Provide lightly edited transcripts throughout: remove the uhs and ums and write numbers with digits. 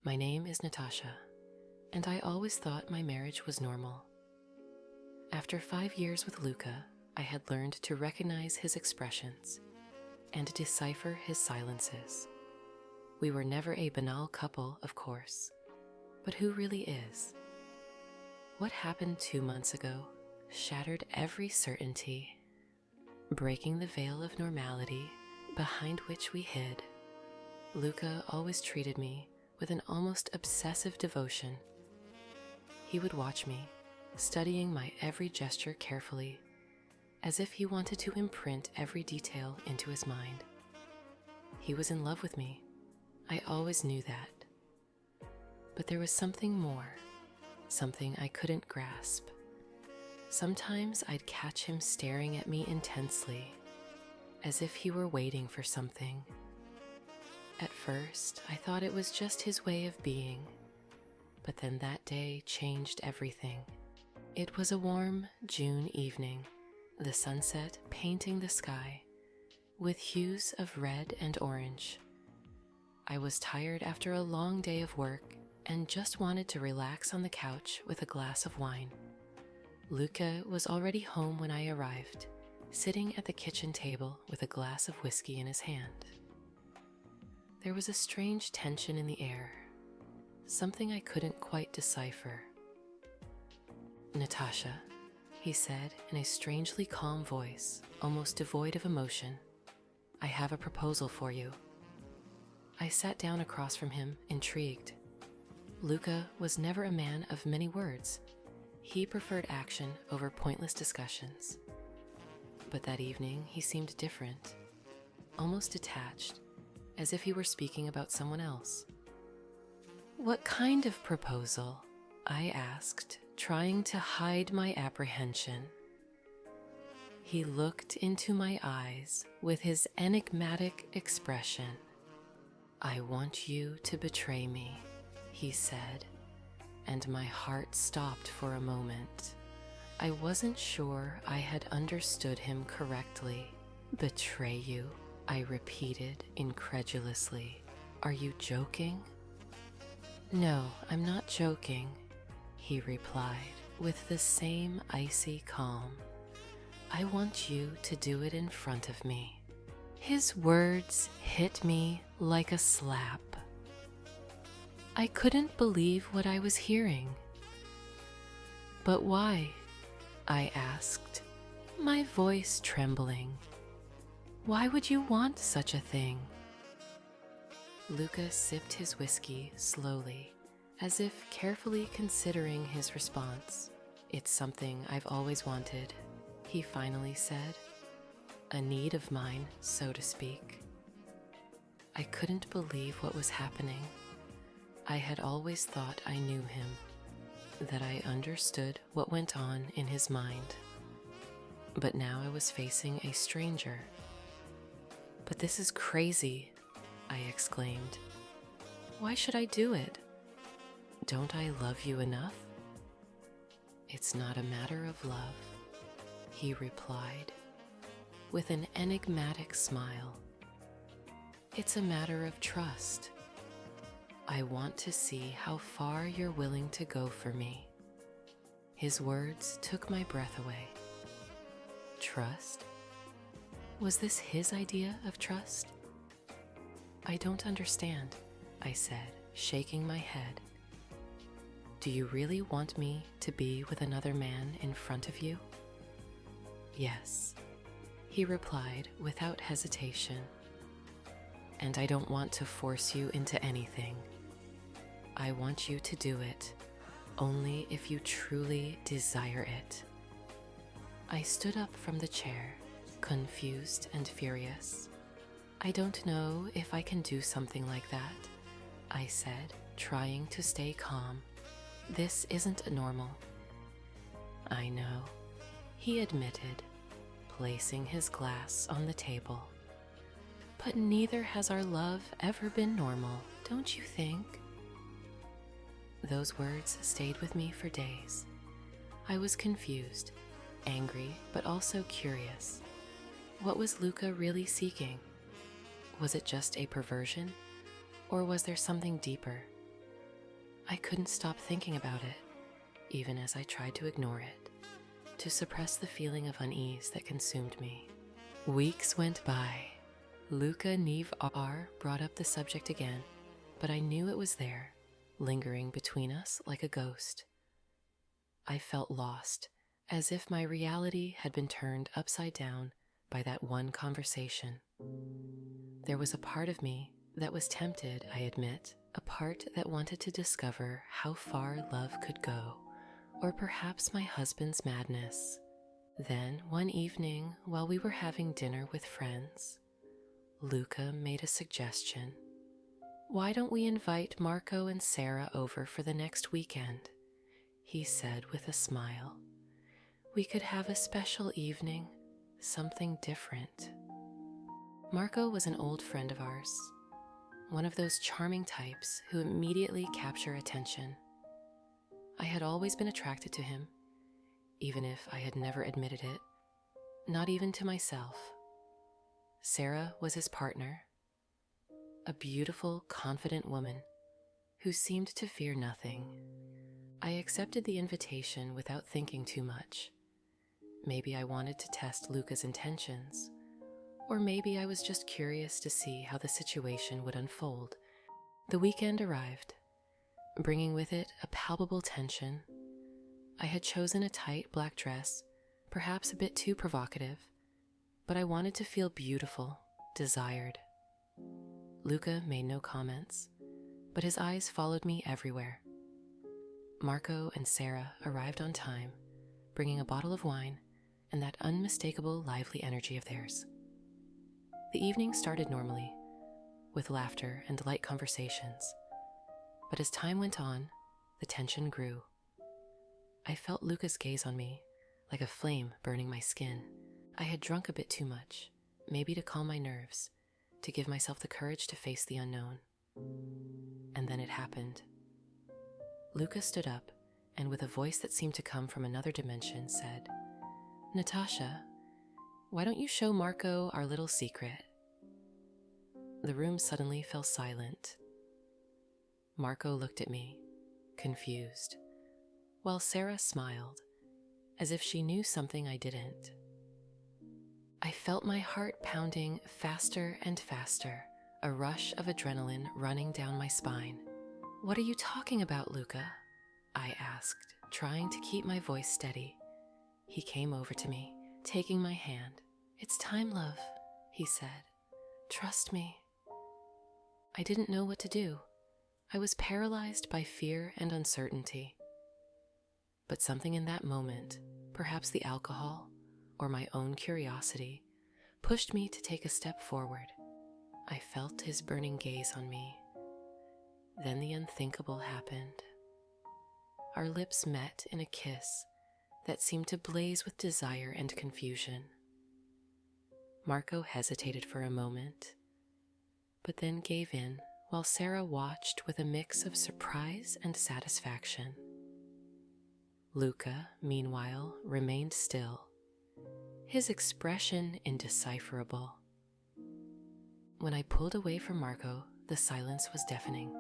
My name is Natasha, and I always thought my marriage was normal. After 5 years with Luca, I had learned to recognize his expressions and decipher his silences. We were never a banal couple, of course, but who really is? What happened 2 months ago shattered every certainty, breaking the veil of normality behind which we hid. Luca always treated me with an almost obsessive devotion. He would watch me, studying my every gesture carefully, as if he wanted to imprint every detail into his mind. He was in love with me. I always knew that. But there was something more, something I couldn't grasp. Sometimes I'd catch him staring at me intensely, as if he were waiting for something. At first, I thought it was just his way of being, but then that day changed everything. It was a warm June evening, the sunset painting the sky with hues of red and orange. I was tired after a long day of work and just wanted to relax on the couch with a glass of wine. Luca was already home when I arrived, sitting at the kitchen table with a glass of whiskey in his hand. There was a strange tension in the air, something I couldn't quite decipher. "Natasha," he said in a strangely calm voice, almost devoid of emotion, "I have a proposal for you." I sat down across from him, intrigued. Luca was never a man of many words. He preferred action over pointless discussions. But that evening he seemed different, almost detached, as if he were speaking about someone else. "What kind of proposal?" I asked, trying to hide my apprehension. He looked into my eyes with his enigmatic expression. "I want you to betray me," he said, and my heart stopped for a moment. I wasn't sure I had understood him correctly. "Betray you?" I repeated incredulously. "Are you joking?" "No, I'm not joking," he replied with the same icy calm. "I want you to do it in front of me." His words hit me like a slap. I couldn't believe what I was hearing. "But why?" I asked, my voice trembling. "Why would you want such a thing?" Luca sipped his whiskey slowly, as if carefully considering his response. "It's something I've always wanted," he finally said. "A need of mine, so to speak." I couldn't believe what was happening. I had always thought I knew him, that I understood what went on in his mind. But now I was facing a stranger. "But this is crazy," I exclaimed. "Why should I do it? Don't I love you enough?" "It's not a matter of love," he replied, with an enigmatic smile. "It's a matter of trust. I want to see how far you're willing to go for me." His words took my breath away. Trust? Was this his idea of trust? "I don't understand," I said, shaking my head. "Do you really want me to be with another man in front of you?" "Yes," he replied without hesitation. "And I don't want to force you into anything. I want you to do it only if you truly desire it." I stood up from the chair, confused and furious. "I don't know if I can do something like that," I said, trying to stay calm. "This isn't normal." "I know," he admitted, placing his glass on the table. "But neither has our love ever been normal, don't you think?" Those words stayed with me for days. I was confused, angry, but also curious. What was Luca really seeking? Was it just a perversion, or was there something deeper? I couldn't stop thinking about it, even as I tried to ignore it, to suppress the feeling of unease that consumed me. Weeks went by. Luca Neve R brought up the subject again, but I knew it was there, lingering between us like a ghost. I felt lost, as if my reality had been turned upside down by that one conversation. There was a part of me that was tempted, I admit, a part that wanted to discover how far love could go, or perhaps my husband's madness. Then, one evening, while we were having dinner with friends, Luca made a suggestion. "Why don't we invite Marco and Sarah over for the next weekend?" he said with a smile. "We could have a special evening, something different." Marco was an old friend of ours, one of those charming types who immediately capture attention. I had always been attracted to him, even if I had never admitted it, not even to myself. Sarah was his partner, a beautiful, confident woman who seemed to fear nothing. I accepted the invitation without thinking too much. Maybe I wanted to test Luca's intentions, or maybe I was just curious to see how the situation would unfold. The weekend arrived, bringing with it a palpable tension. I had chosen a tight black dress, perhaps a bit too provocative, but I wanted to feel beautiful, desired. Luca made no comments, but his eyes followed me everywhere. Marco and Sarah arrived on time, bringing a bottle of wine and that unmistakable lively energy of theirs. The evening started normally, with laughter and light conversations, but as time went on, the tension grew. I felt Luca's gaze on me, like a flame burning my skin. I had drunk a bit too much, maybe to calm my nerves, to give myself the courage to face the unknown. And then it happened. Luca stood up, and with a voice that seemed to come from another dimension, said, "Natasha, why don't you show Marco our little secret?" The room suddenly fell silent. Marco looked at me, confused, while Sarah smiled, as if she knew something I didn't. I felt my heart pounding faster and faster, a rush of adrenaline running down my spine. "What are you talking about, Luca?" I asked, trying to keep my voice steady. He came over to me, taking my hand. "It's time, love," he said. "Trust me." I didn't know what to do. I was paralyzed by fear and uncertainty. But something in that moment, perhaps the alcohol or my own curiosity, pushed me to take a step forward. I felt his burning gaze on me. Then the unthinkable happened. Our lips met in a kiss that seemed to blaze with desire and confusion. Marco hesitated for a moment, but then gave in while Sarah watched with a mix of surprise and satisfaction. Luca, meanwhile, remained still, his expression indecipherable. When I pulled away from Marco, the silence was deafening.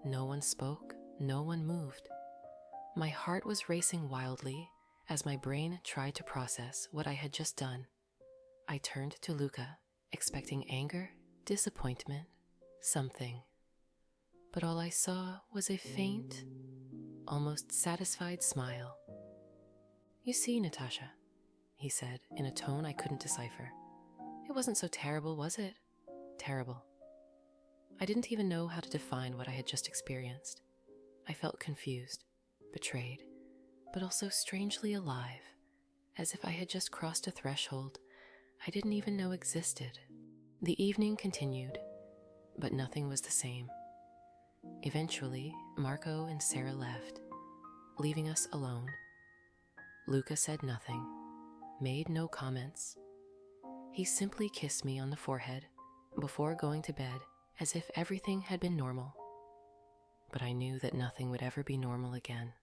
No one spoke, no one moved. My heart was racing wildly as my brain tried to process what I had just done. I turned to Luca, expecting anger, disappointment, something. But all I saw was a faint, almost satisfied smile. "You see, Natasha," he said in a tone I couldn't decipher. "It wasn't so terrible, was it? Terrible." I didn't even know how to define what I had just experienced. I felt confused, betrayed, but also strangely alive, as if I had just crossed a threshold I didn't even know existed. The evening continued, but nothing was the same. Eventually, Marco and Sarah left, leaving us alone. Luca said nothing, made no comments. He simply kissed me on the forehead before going to bed, as if everything had been normal. But I knew that nothing would ever be normal again.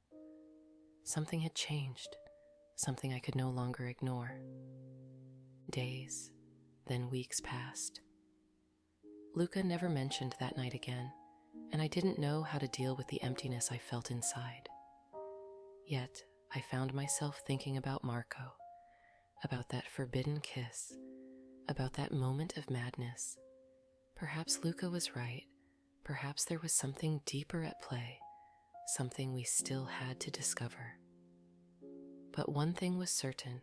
Something had changed, something I could no longer ignore. Days, then weeks passed. Luca never mentioned that night again, and I didn't know how to deal with the emptiness I felt inside. Yet, I found myself thinking about Marco, about that forbidden kiss, about that moment of madness. Perhaps Luca was right. Perhaps there was something deeper at play, something we still had to discover. But one thing was certain: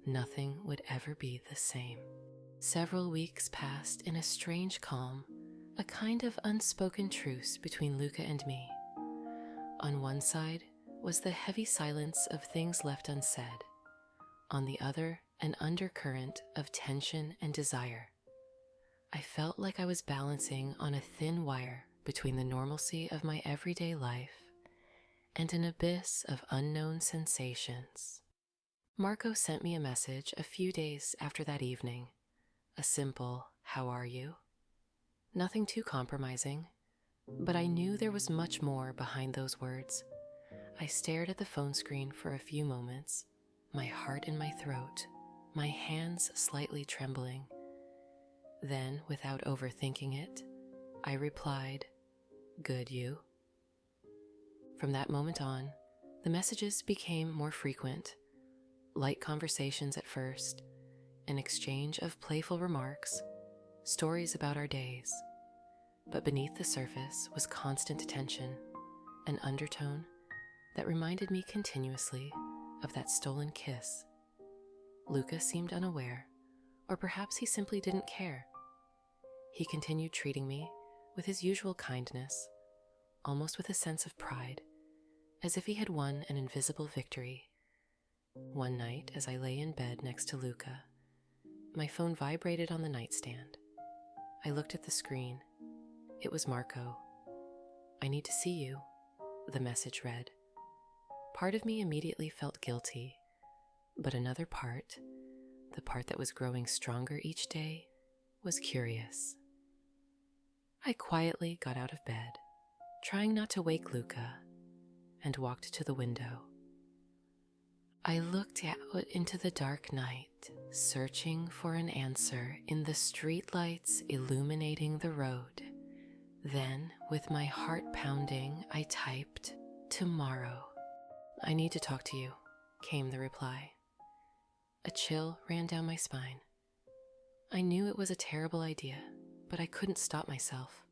nothing would ever be the same. Several weeks passed in a strange calm, a kind of unspoken truce between Luca and me. On one side was the heavy silence of things left unsaid. On the other, an undercurrent of tension and desire. I felt like I was balancing on a thin wire between the normalcy of my everyday life and an abyss of unknown sensations. Marco sent me a message a few days after that evening. A simple, "How are you?" Nothing too compromising, but I knew there was much more behind those words. I stared at the phone screen for a few moments, my heart in my throat, my hands slightly trembling. Then, without overthinking it, I replied, "Good, you?" From that moment on, the messages became more frequent. Light conversations at first, an exchange of playful remarks, stories about our days. But beneath the surface was constant tension, an undertone that reminded me continuously of that stolen kiss. Luca seemed unaware, or perhaps he simply didn't care. He continued treating me with his usual kindness, almost with a sense of pride, as if he had won an invisible victory. One night, as I lay in bed next to Luca, my phone vibrated on the nightstand. I looked at the screen. It was Marco. "I need to see you," the message read. Part of me immediately felt guilty, but another part, the part that was growing stronger each day, was curious. I quietly got out of bed, trying not to wake Luca, and walked to the window. I looked out into the dark night, searching for an answer in the streetlights illuminating the road. Then, with my heart pounding, I typed, "Tomorrow." "I need to talk to you," came the reply. A chill ran down my spine. I knew it was a terrible idea, but I couldn't stop myself.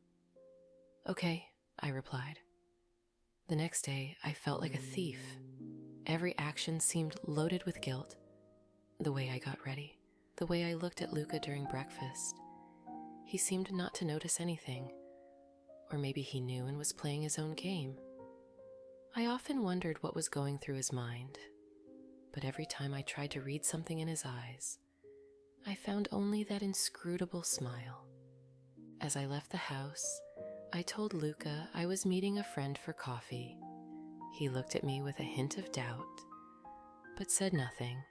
"Okay," I replied. The next day, I felt like a thief. Every action seemed loaded with guilt. The way I got ready, the way I looked at Luca during breakfast. He seemed not to notice anything, or maybe he knew and was playing his own game. I often wondered what was going through his mind, but every time I tried to read something in his eyes, I found only that inscrutable smile. As I left the house, I told Luca I was meeting a friend for coffee. He looked at me with a hint of doubt, but said nothing,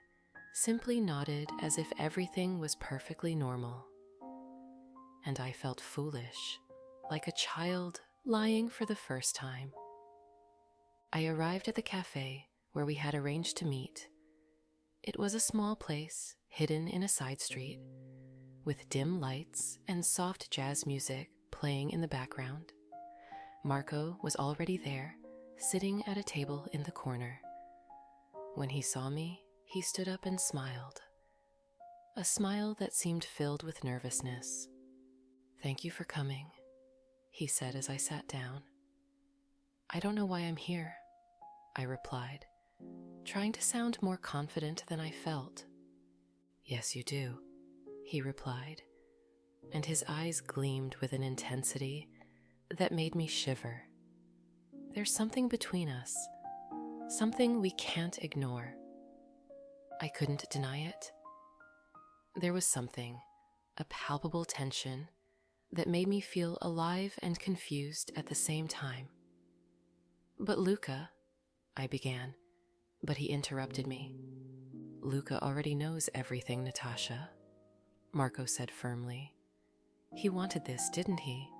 simply nodded as if everything was perfectly normal. And I felt foolish, like a child lying for the first time. I arrived at the cafe where we had arranged to meet. It was a small place hidden in a side street, with dim lights and soft jazz music playing in the background. Marco was already there, sitting at a table in the corner. When he saw me, he stood up and smiled. A smile that seemed filled with nervousness. "Thank you for coming," he said as I sat down. "I don't know why I'm here," I replied, trying to sound more confident than I felt. "Yes, you do," he replied, and his eyes gleamed with an intensity that made me shiver. There's something between us, something we can't ignore. I couldn't deny it. There was something, a palpable tension, that made me feel alive and confused at the same time. "But Luca," I began, but he interrupted me. "Luca already knows everything, Natasha," Marco said firmly. "He wanted this, didn't he?"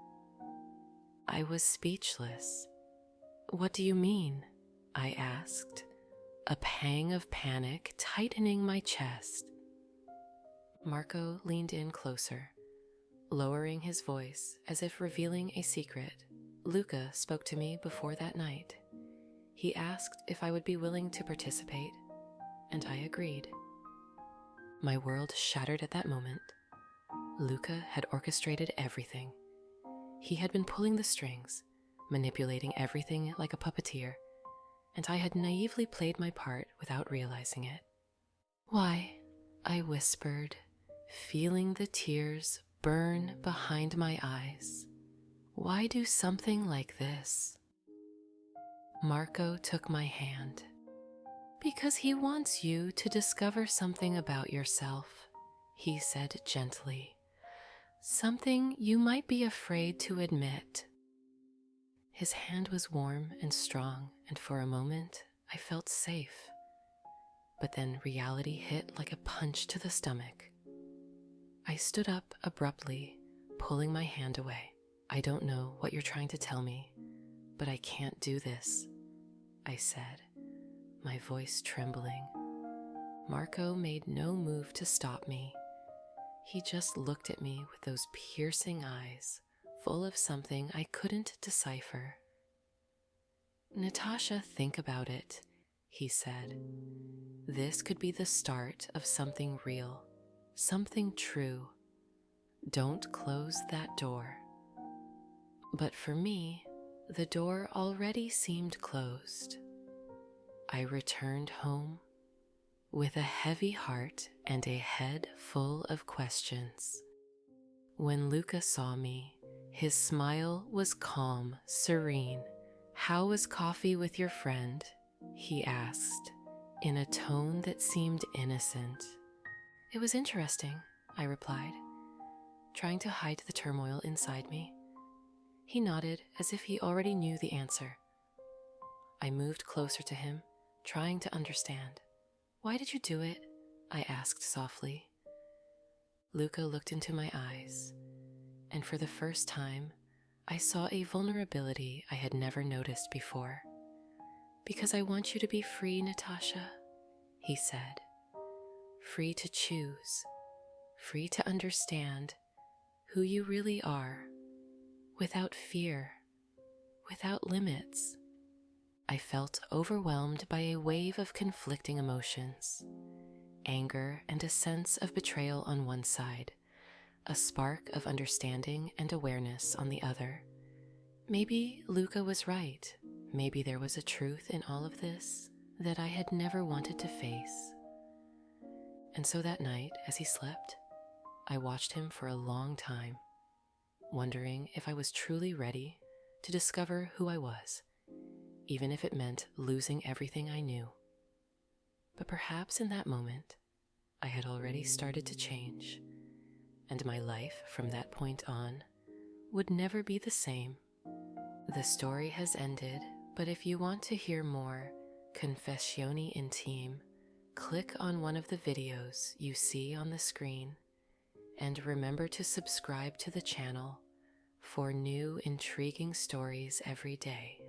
I was speechless. "What do you mean?" I asked, a pang of panic tightening my chest. Marco leaned in closer, Lowering his voice as if revealing a secret, Luca spoke to me before that night. He asked if I would be willing to participate, and I agreed. My world shattered at that moment. Luca had orchestrated everything. He had been pulling the strings, manipulating everything like a puppeteer, and I had naively played my part without realizing it. "Why," I whispered, feeling the tears burn behind my eyes. "Why do something like this?" Marco took my hand. "Because he wants you to discover something about yourself," he said gently. "Something you might be afraid to admit." His hand was warm and strong, and for a moment I felt safe. But then reality hit like a punch to the stomach. I stood up abruptly, pulling my hand away. "I don't know what you're trying to tell me, but I can't do this," I said, my voice trembling. Marco made no move to stop me. He just looked at me with those piercing eyes, full of something I couldn't decipher. "Natasha, think about it," he said. "This could be the start of something real, something true. Don't close that door." But for me, the door already seemed closed. I returned home with a heavy heart and a head full of questions. When Luca saw me, his smile was calm, serene. "How was coffee with your friend?" he asked, in a tone that seemed innocent. "It was interesting," I replied, trying to hide the turmoil inside me. He nodded as if he already knew the answer. I moved closer to him, trying to understand. "Why did you do it?" I asked softly. Luca looked into my eyes, and for the first time, I saw a vulnerability I had never noticed before. "Because I want you to be free, Natasha," he said. "Free to choose, free to understand who you really are, without fear, without limits." I felt overwhelmed by a wave of conflicting emotions. Anger and a sense of betrayal on one side, a spark of understanding and awareness on the other. Maybe Luca was right. Maybe there was a truth in all of this that I had never wanted to face. And so that night, as he slept, I watched him for a long time, wondering if I was truly ready to discover who I was, even if it meant losing everything I knew. But perhaps in that moment, I had already started to change, and my life from that point on would never be the same. The story has ended, but if you want to hear more Confessioni Intime, click on one of the videos you see on the screen, and remember to subscribe to the channel for new intriguing stories every day.